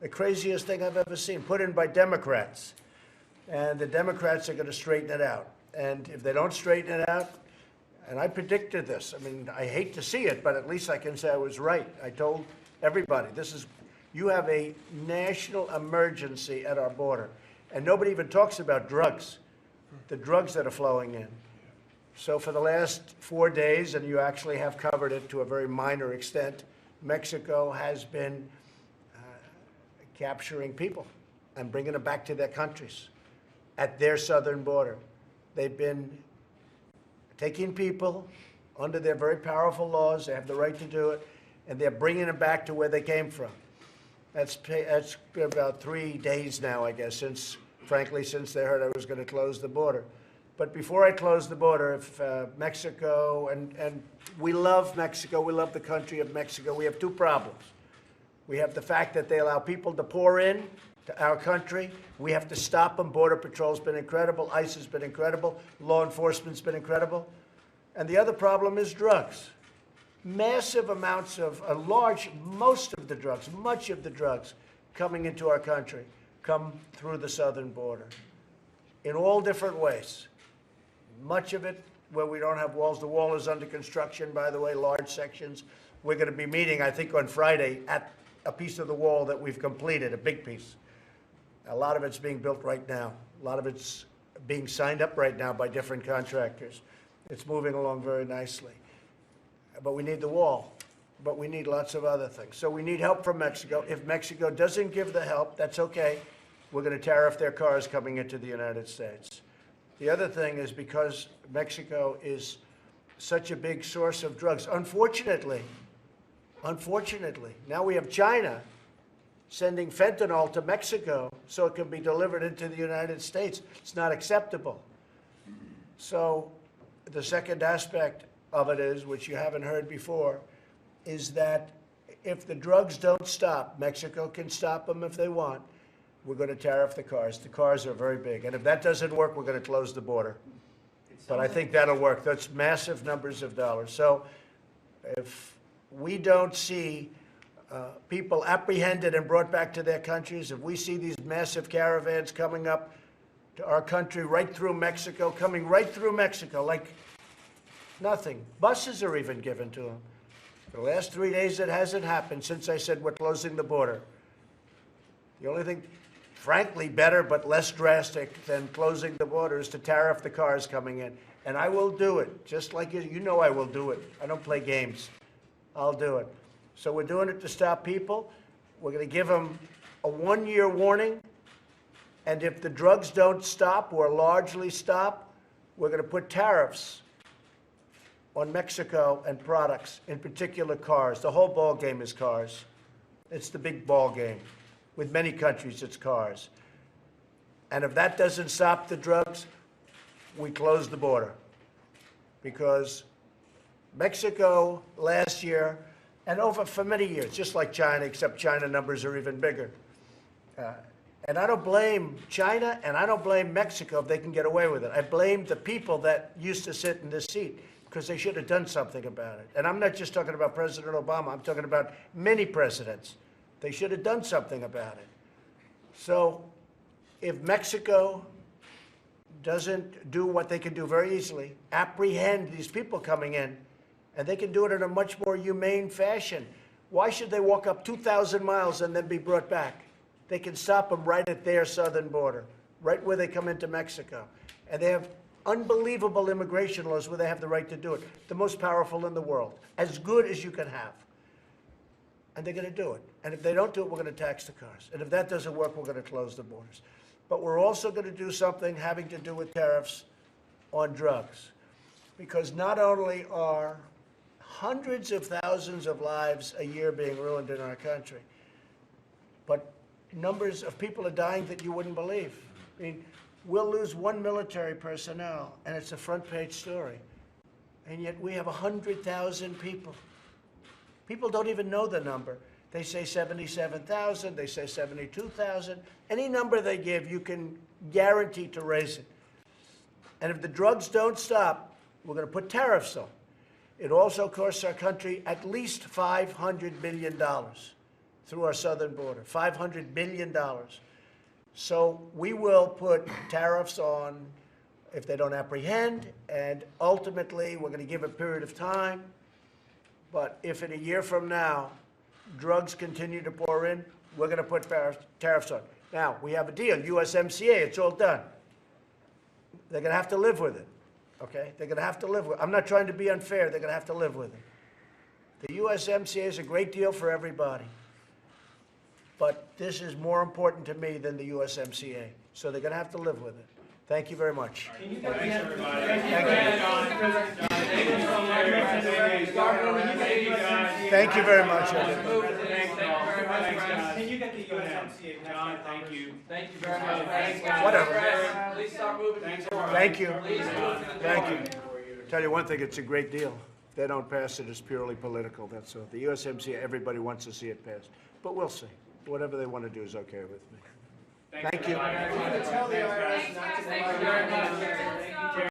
The craziest thing I've ever seen, put in by Democrats. And the Democrats are going to straighten it out. And if they don't straighten it out, and I predicted this, I mean, I hate to see it, but at least I can say I was right. I told everybody, you have a national emergency at our border. And nobody even talks about drugs, the drugs that are flowing in. So for the last 4 days, and you actually have covered it to a very minor extent, Mexico has been capturing people and bringing them back to their countries at their southern border. They've been taking people under their very powerful laws. They have the right to do it, and they're bringing them back to where they came from. That's been about 3 days now, I guess, frankly, since they heard I was going to close the border. But before I close the border, if Mexico, and we love Mexico, we love the country of Mexico, we have two problems. We have the fact that they allow people to pour in to our country. We have to stop them. Border Patrol's been incredible. ICE has been incredible. Law enforcement's been incredible. And the other problem is drugs. Massive amounts of, much of the drugs coming into our country come through the southern border in all different ways. Much of it where we don't have walls. The wall is under construction, by the way, large sections. We're going to be meeting, I think, on Friday at a piece of the wall that we've completed, a big piece. A lot of it's being built right now. A lot of it's being signed up right now by different contractors. It's moving along very nicely. But we need the wall. But we need lots of other things. So we need help from Mexico. If Mexico doesn't give the help, that's okay. We're going to tariff their cars coming into the United States. The other thing is because Mexico is such a big source of drugs, unfortunately, now we have China sending fentanyl to Mexico so it can be delivered into the United States. It's not acceptable. So the second aspect of it is, which you haven't heard before, is that if the drugs don't stop, Mexico can stop them if they want. We're going to tariff the cars. The cars are very big. And if that doesn't work, we're going to close the border. But I think that'll work. That's massive numbers of dollars. So if we don't see people apprehended and brought back to their countries, if we see these massive caravans coming up to our country right through Mexico, coming right through Mexico like nothing. Buses are even given to them. For the last 3 days, it hasn't happened since I said we're closing the border. The only thing, frankly, better but less drastic than closing the border is to tariff the cars coming in. And I will do it, just like you know I will do it. I don't play games. I'll do it. So we're doing it to stop people. We're going to give them a 1-year warning. And if the drugs don't stop or largely stop, we're going to put tariffs on Mexico and products, in particular cars. The whole ball game is cars. It's the big ball game. With many countries, it's cars. And if that doesn't stop the drugs, we close the border. Because Mexico last year, and for many years, just like China, except China numbers are even bigger. And I don't blame China, and I don't blame Mexico if they can get away with it. I blame the people that used to sit in this seat, because they should have done something about it. And I'm not just talking about President Obama. I'm talking about many presidents. They should have done something about it. So if Mexico doesn't do what they can do very easily, apprehend these people coming in, and they can do it in a much more humane fashion. Why should they walk up 2,000 miles and then be brought back? They can stop them right at their southern border, right where they come into Mexico. And they have unbelievable immigration laws where they have the right to do it. The most powerful in the world, as good as you can have. And they're going to do it. And if they don't do it, we're going to tax the cars. And if that doesn't work, we're going to close the borders. But we're also going to do something having to do with tariffs on drugs. Because not only are hundreds of thousands of lives a year being ruined in our country, but numbers of people are dying that you wouldn't believe. I mean, we'll lose 1 military personnel, and it's a front-page story. And yet we have 100,000 people. People don't even know the number. They say 77,000, they say 72,000. Any number they give, you can guarantee to raise it. And if the drugs don't stop, we're going to put tariffs on. It also costs our country at least $500 billion. through our southern border, $500 billion. So we will put tariffs on if they don't apprehend, and ultimately, we're going to give a period of time. But if in a year from now, drugs continue to pour in, we're going to put tariffs on. Now, we have a deal, USMCA, it's all done. They're going to have to live with it, okay? They're going to have to live with it. I'm not trying to be unfair. They're going to have to live with it. The USMCA is a great deal for everybody. But this is more important to me than the USMCA. So they're going to have to live with it. Thank you very much. Thanks, everybody. Thank you very much, everybody. Can you get the USMCA? John, thank you. Thank you very much. Thanks, guys. Whatever. Please start moving. Thank you. Please. Thank you. Tell you one thing, it's a great deal. If they don't pass it, it's purely political, that's all. The USMCA, everybody wants to see it passed. But we'll see. Whatever they want to do is okay with me. Thank you. Tell the IRS not to